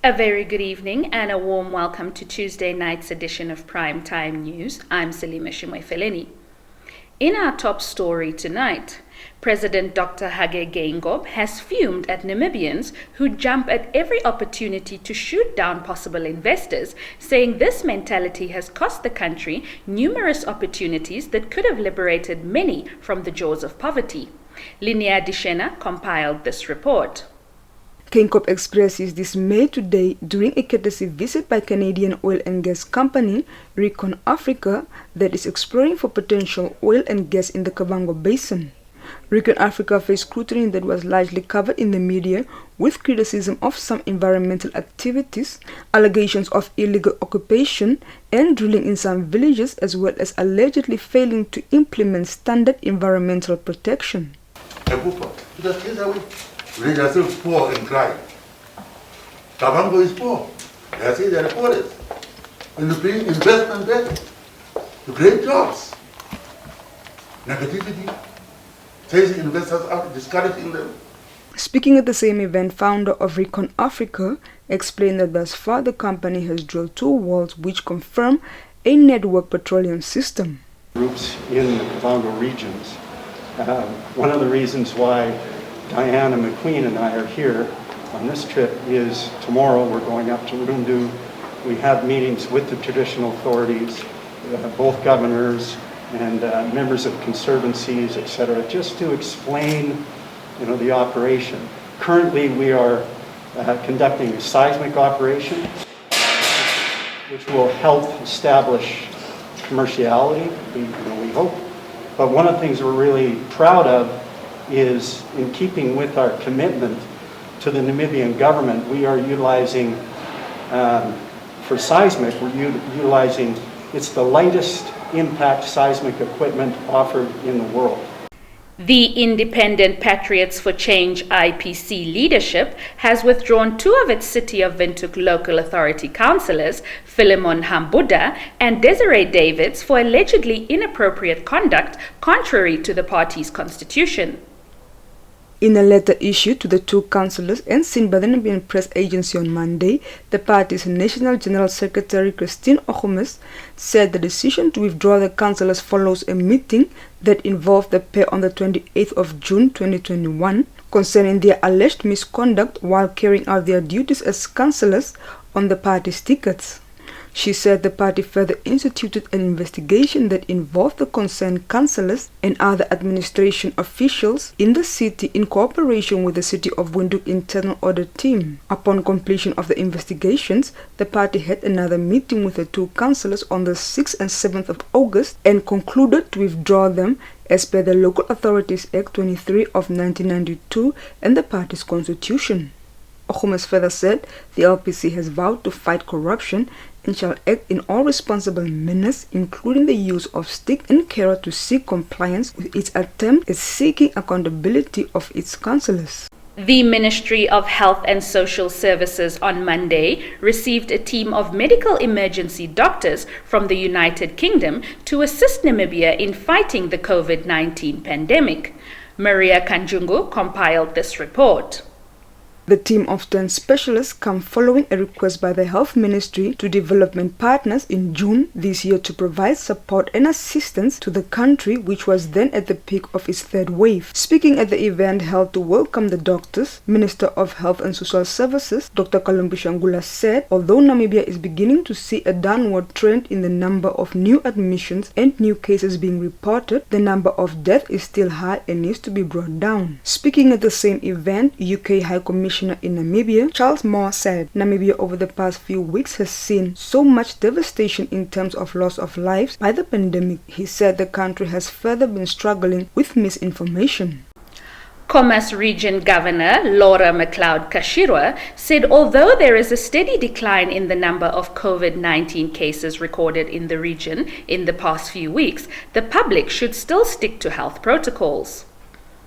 A very good evening and a warm welcome to Tuesday night's edition of Prime Time News. I'm Salima Shimwe-Feleni. In our top story tonight, President Dr. Hage Geingob has fumed at Namibians who jump at every opportunity to shoot down possible investors, saying this mentality has cost the country numerous opportunities that could have liberated many from the jaws of poverty. Linnea Dishena compiled this report. Geingob expressed his dismay today during a courtesy visit by Canadian oil and gas company Recon Africa that is exploring for potential oil and gas in the Kavango Basin. Recon Africa faced scrutiny that was largely covered in the media, with criticism of some environmental activities, allegations of illegal occupation and drilling in some villages, as well as allegedly failing to implement standard environmental protection. They are still poor and crying. Kavango is poor. They say they are poorest. And they bring investment there to create jobs. Negativity, chasing investors out, discouraging them. Speaking at the same event, founder of Recon Africa explained that thus far the company has drilled 2 wells which confirm a network petroleum system. Groups in the Kavango regions. One of the reasons why Diana McQueen and I are here on this trip is tomorrow we're going up to Rundu. We have meetings with the traditional authorities, both governors and members of conservancies, etc., just to explain, the operation. Currently, we are conducting a seismic operation, which will help establish commerciality, we hope. But one of the things we're really proud of is, in keeping with our commitment to the Namibian government, we are utilizing, for seismic, we're utilizing, it's the lightest impact seismic equipment offered in the world. The Independent Patriots for Change IPC leadership has withdrawn 2 of its City of Windhoek local authority councillors, Philemon Hambuda and Desiree Davids, for allegedly inappropriate conduct contrary to the party's constitution. In a letter issued to the 2 councillors and seen by the Namibian Press Agency on Monday, the party's National General Secretary Christine Ogomes said the decision to withdraw the councillors follows a meeting that involved the pair on the 28th of June 2021 concerning their alleged misconduct while carrying out their duties as councillors on the party's tickets. She said the party further instituted an investigation that involved the concerned councillors and other administration officials in the city in cooperation with the City of Windhoek Internal Audit Team. Upon completion of the investigations, the party had another meeting with the 2 councillors on the 6th and 7th of August and concluded to withdraw them as per the Local Authorities Act 23 of 1992 and the party's constitution. Ogomes further said the LPC has vowed to fight corruption and shall act in all responsible manners, including the use of stick and carrot to seek compliance with its attempt at seeking accountability of its councillors. The Ministry of Health and Social Services on Monday received a team of medical emergency doctors from the United Kingdom to assist Namibia in fighting the COVID-19 pandemic. Maria Kanjungu compiled this report. The team of 10 specialists come following a request by the Health Ministry to development partners in June this year to provide support and assistance to the country, which was then at the peak of its 3rd wave. Speaking at the event held to welcome the doctors, Minister of Health and Social Services, Dr. Kalumbi Shangula, said although Namibia is beginning to see a downward trend in the number of new admissions and new cases being reported, the number of deaths is still high and needs to be brought down. Speaking at the same event, UK High Commissioner in Namibia, Charles Moore, said Namibia over the past few weeks has seen so much devastation in terms of loss of lives by the pandemic. He said the country has further been struggling with misinformation. Khomas Region Governor Laura McLeod Kashirwa said although there is a steady decline in the number of COVID-19 cases recorded in the region in the past few weeks, the public should still stick to health protocols.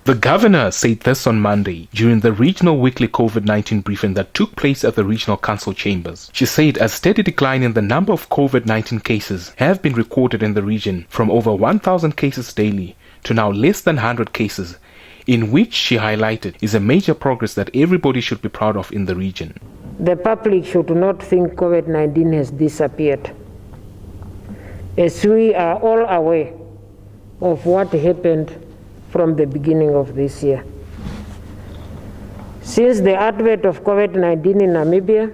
The governor said this on Monday during the regional weekly COVID-19 briefing that took place at the regional council chambers. She said a steady decline in the number of COVID-19 cases have been recorded in the region from over 1,000 cases daily to now less than 100 cases, in which she highlighted is a major progress that everybody should be proud of in the region. the public should not think COVID-19 has disappeared, as we are all aware of what happened from the beginning of this year. Since the advent of COVID-19 in Namibia,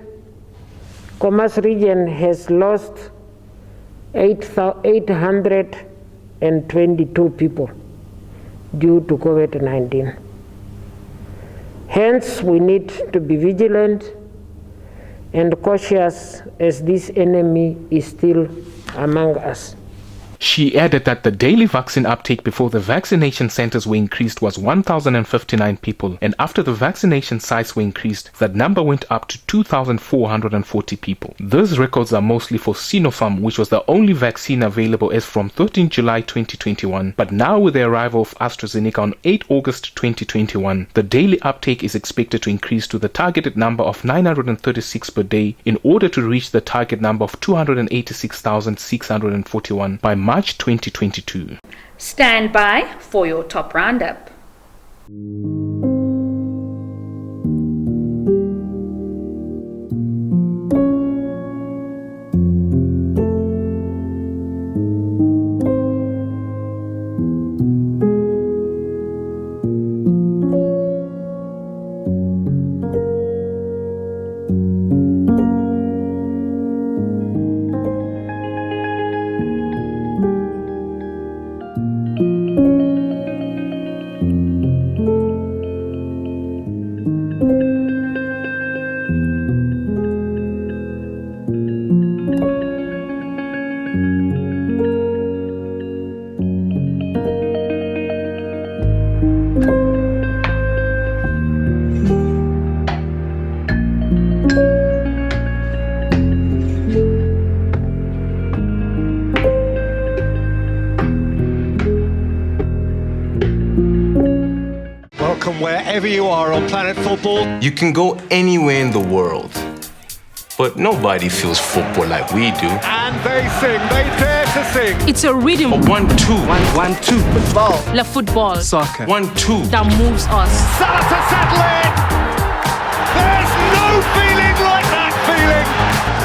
Commerce Region has lost 822 people due to COVID-19. Hence, we need to be vigilant and cautious as this enemy is still among us. She added that the daily vaccine uptake before the vaccination centers were increased was 1,059 people, and after the vaccination sites were increased, that number went up to 2,440 people. Those records are mostly for Sinopharm, which was the only vaccine available as from 13 July 2021, but now with the arrival of AstraZeneca on 8 August 2021, the daily uptake is expected to increase to the targeted number of 936 per day in order to reach the target number of 286,641 by March 2022. Stand by for your top roundup. Wherever you are on Planet Football. You can go anywhere in the world, but nobody feels football like we do. And they sing, they dare to sing. It's a rhythm. 1-2. 1-2. Football. La football. Soccer. 1-2. That moves us. Salah to settle in. There's no feeling like that feeling.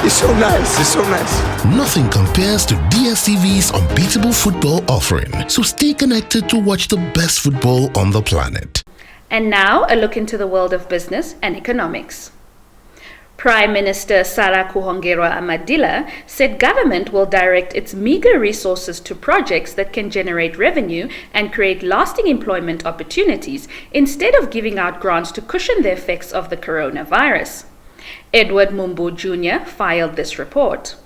It's so nice. It's so nice. Nothing compares to DSTV's unbeatable football offering. So stay connected to watch the best football on the planet. And now, a look into the world of business and economics. Prime Minister Sarah Kuhongero-Amadila said government will direct its meager resources to projects that can generate revenue and create lasting employment opportunities instead of giving out grants to cushion the effects of the coronavirus. Edward Mumbu Jr. filed this report.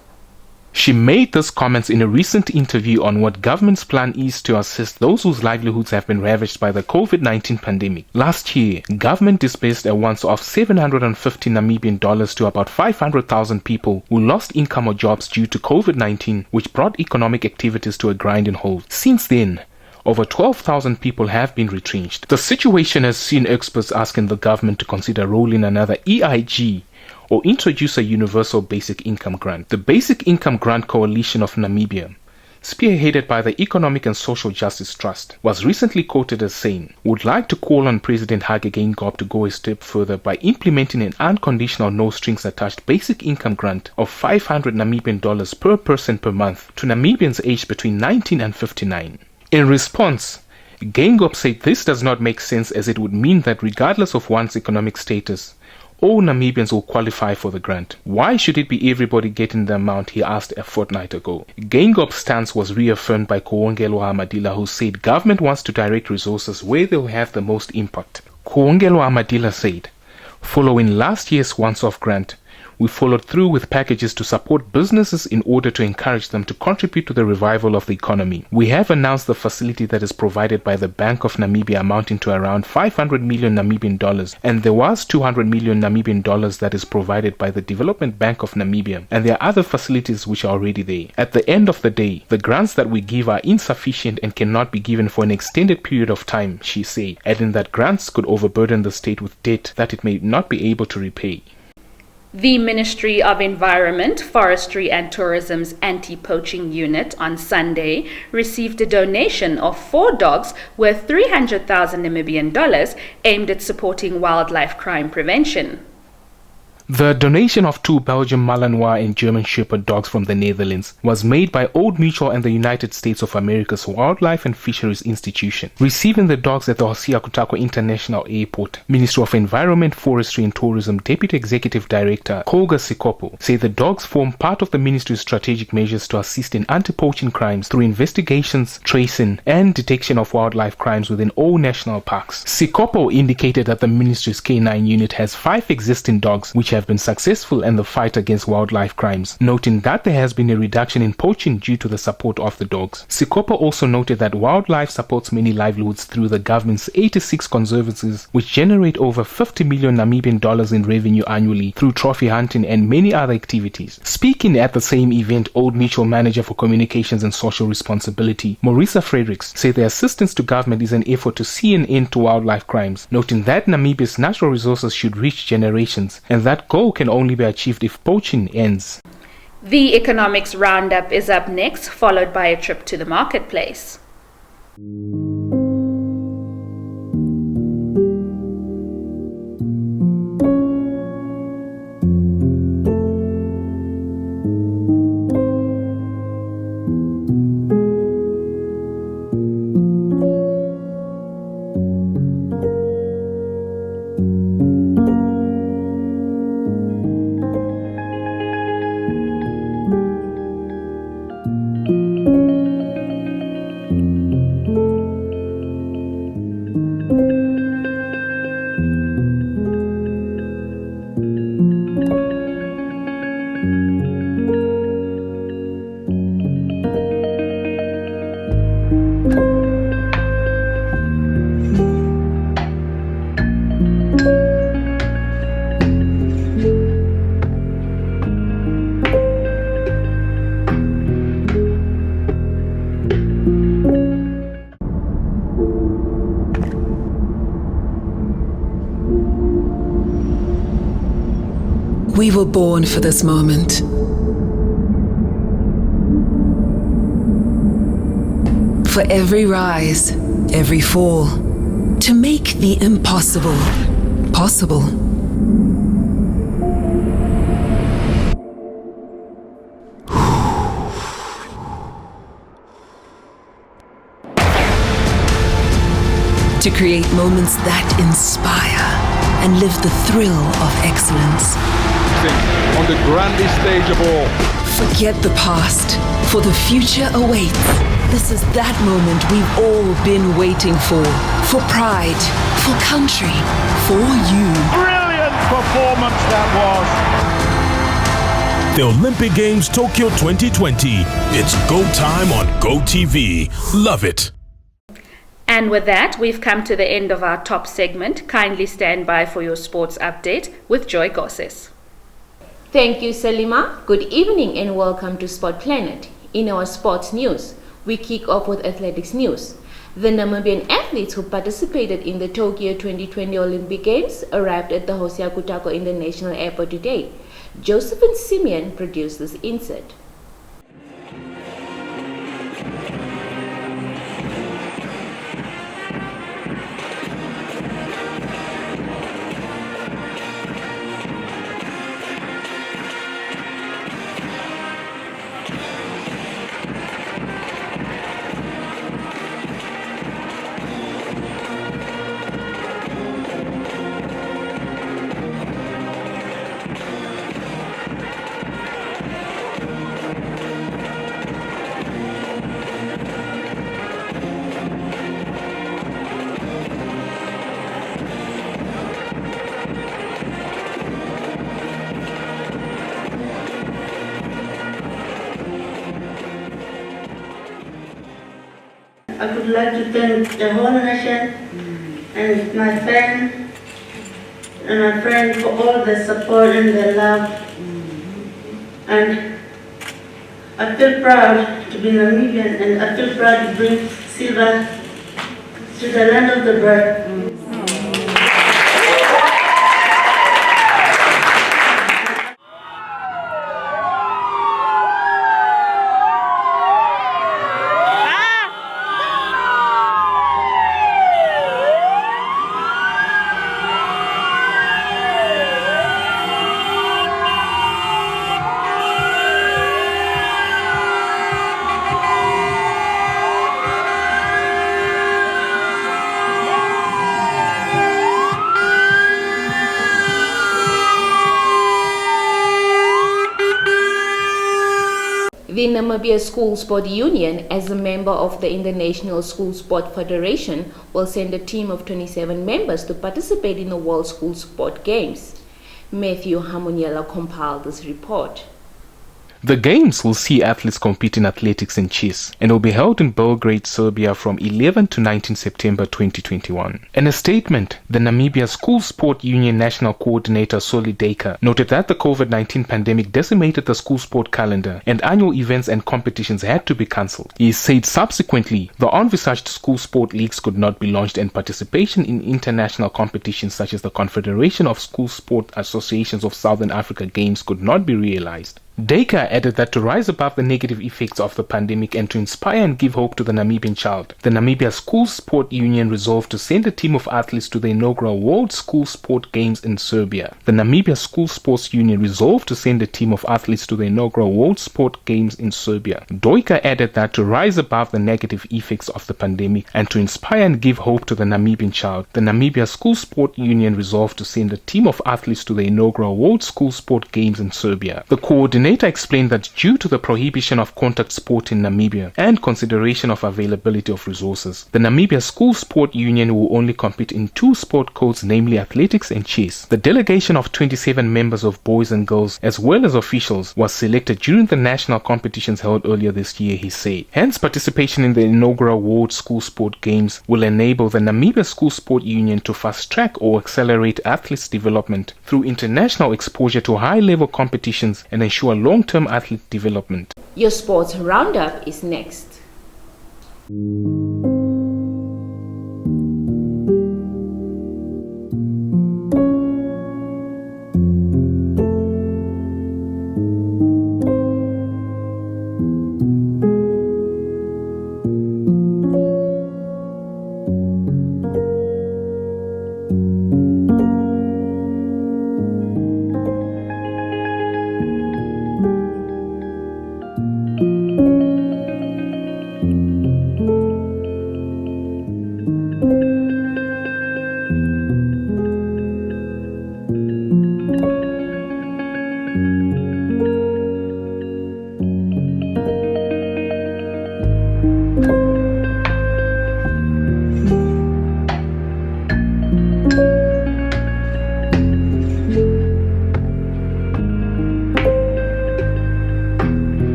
She made these comments in a recent interview on what government's plan is to assist those whose livelihoods have been ravaged by the COVID-19 pandemic. Last year, government disbursed a once-off $750 Namibian to about 500,000 people who lost income or jobs due to COVID-19, which brought economic activities to a grinding halt. Since then, over 12,000 people have been retrenched. The situation has seen experts asking the government to consider rolling another EIG or introduce a universal basic income grant. The Basic Income Grant Coalition of Namibia, spearheaded by the Economic and Social Justice Trust, was recently quoted as saying, would like to call on President Hage Geingob to go a step further by implementing an unconditional no-strings-attached basic income grant of $500 Namibian per person per month to Namibians aged between 19 and 59. In response, Geingob said this does not make sense as it would mean that regardless of one's economic status, all Namibians will qualify for the grant. Why should it be everybody getting the amount, he asked a fortnight ago. Geingob's stance was reaffirmed by Kuhongero-Amadila, who said government wants to direct resources where they will have the most impact. Kuhongero-Amadila said, following last year's once-off grant, we followed through with packages to support businesses in order to encourage them to contribute to the revival of the economy. We have announced the facility that is provided by the Bank of Namibia amounting to around 500 million Namibian dollars, and there was 200 million Namibian dollars that is provided by the Development Bank of Namibia, and there are other facilities which are already there. At the end of the day, the grants that we give are insufficient and cannot be given for an extended period of time, she said, adding that grants could overburden the state with debt that it may not be able to repay. The Ministry of Environment, Forestry and Tourism's anti-poaching unit on Sunday received a donation of 4 dogs worth 300,000 Namibian dollars aimed at supporting wildlife crime prevention. The donation of 2 Belgian Malinois and German Shepherd dogs from the Netherlands was made by Old Mutual and the United States of America's Wildlife and Fisheries Institution. Receiving the dogs at the Hosea Kutako International Airport, Ministry of Environment, Forestry and Tourism Deputy Executive Director Kolga Sikopo said the dogs form part of the ministry's strategic measures to assist in anti-poaching crimes through investigations, tracing and detection of wildlife crimes within all national parks. Sikopo indicated that the ministry's K9 unit has 5 existing dogs which have been successful in the fight against wildlife crimes, noting that there has been a reduction in poaching due to the support of the dogs. Sikopo also noted that wildlife supports many livelihoods through the government's 86 conservancies, which generate over 50 million Namibian dollars in revenue annually through trophy hunting and many other activities. Speaking at the same event, Old Mutual Manager for Communications and Social Responsibility, Marisa Fredericks, said the assistance to government is an effort to see an end to wildlife crimes, noting that Namibia's natural resources should reach generations, and that goal can only be achieved if poaching ends. The economics roundup is up next, followed by a trip to the marketplace. We were born for this moment. For every rise, every fall, to make the impossible possible. To create moments that inspire and live the thrill of excellence. On the grandest stage of all. Forget the past, for the future awaits. This is that moment we've all been waiting for pride, for country, for you. Brilliant performance that was. The Olympic Games Tokyo 2020. It's go time on GoTV. Love it. And with that, we've come to the end of our top segment. Kindly stand by for your sports update with Joy Gosses. Thank you, Salima. Good evening and welcome to Sport Planet. In our sports news, we kick off with athletics news. The Namibian athletes who participated in the Tokyo 2020 Olympic Games arrived at the Hosea Kutako International Airport today. Josephine Simeon produced this insert. I would like to thank the whole nation and my friend for all the support and the love. And I feel proud to be Namibian, and I feel proud to bring silver to the land of the bird. The Namibia School Sport Union, as a member of the International School Sport Federation, will send a team of 27 members to participate in the World School Sport Games. Matthew Hamuniela compiled this report. The Games will see athletes compete in athletics and chess and will be held in Belgrade, Serbia from 11 to 19 September 2021. In a statement, the Namibia School Sport Union National Coordinator Soli Deka noted that the COVID-19 pandemic decimated the school sport calendar and annual events and competitions had to be cancelled. He said subsequently, the envisaged school sport leagues could not be launched and participation in international competitions such as the Confederation of School Sport Associations of Southern Africa Games could not be realized. Deka added that to rise above the negative effects of the pandemic and to inspire and give hope to the Namibian child, the Namibia School Sport Union resolved to send a team of athletes to the inaugural World School Sport Games in Serbia. The Namibia School Sports Union resolved to send a team of athletes to the inaugural World Sport Games in Serbia. Deka added that to rise above the negative effects of the pandemic and to inspire and give hope to the Namibian child, the Namibia School Sport Union resolved to send a team of athletes to the inaugural World School Sport Games in Serbia. The coordinator explained that due to the prohibition of contact sport in Namibia and consideration of availability of resources, the Namibia School Sport Union will only compete in 2 sport codes, namely athletics and chess. The delegation of 27 members of boys and girls as well as officials was selected during the national competitions held earlier this year, he said. Hence, participation in the inaugural World School Sport Games will enable the Namibia School Sport Union to fast-track or accelerate athletes' development through international exposure to high-level competitions and ensure long-term athlete development. Your sports roundup is next.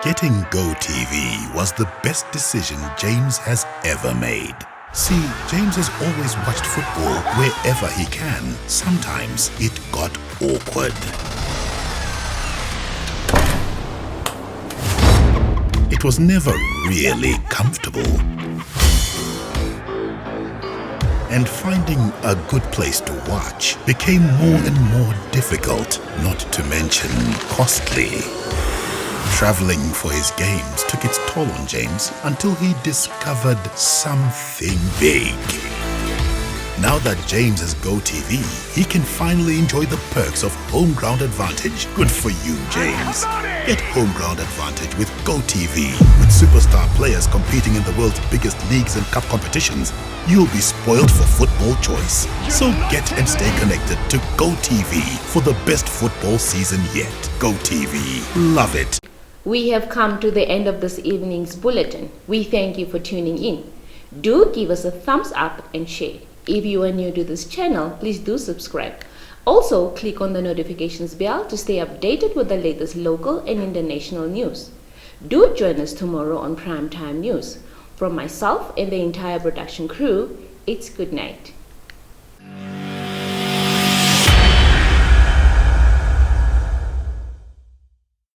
Getting GoTV was the best decision James has ever made. See, James has always watched football wherever he can. Sometimes it got awkward. It was never really comfortable. And finding a good place to watch became more and more difficult, not to mention costly. Traveling for his games took its toll on James until he discovered something big. Now that James has GoTV, he can finally enjoy the perks of home ground advantage. Good for you, James. Get home ground advantage with GoTV. With superstar players competing in the world's biggest leagues and cup competitions, you'll be spoiled for football choice. So get and stay connected to GoTV for the best football season yet. GoTV. Love it. We have come to the end of this evening's bulletin. We thank you for tuning in. Do give us a thumbs up and share. If you are new to this channel, please do subscribe. Also, click on the notifications bell to stay updated with the latest local and international news. Do join us tomorrow on Primetime News. From myself and the entire production crew, it's good night.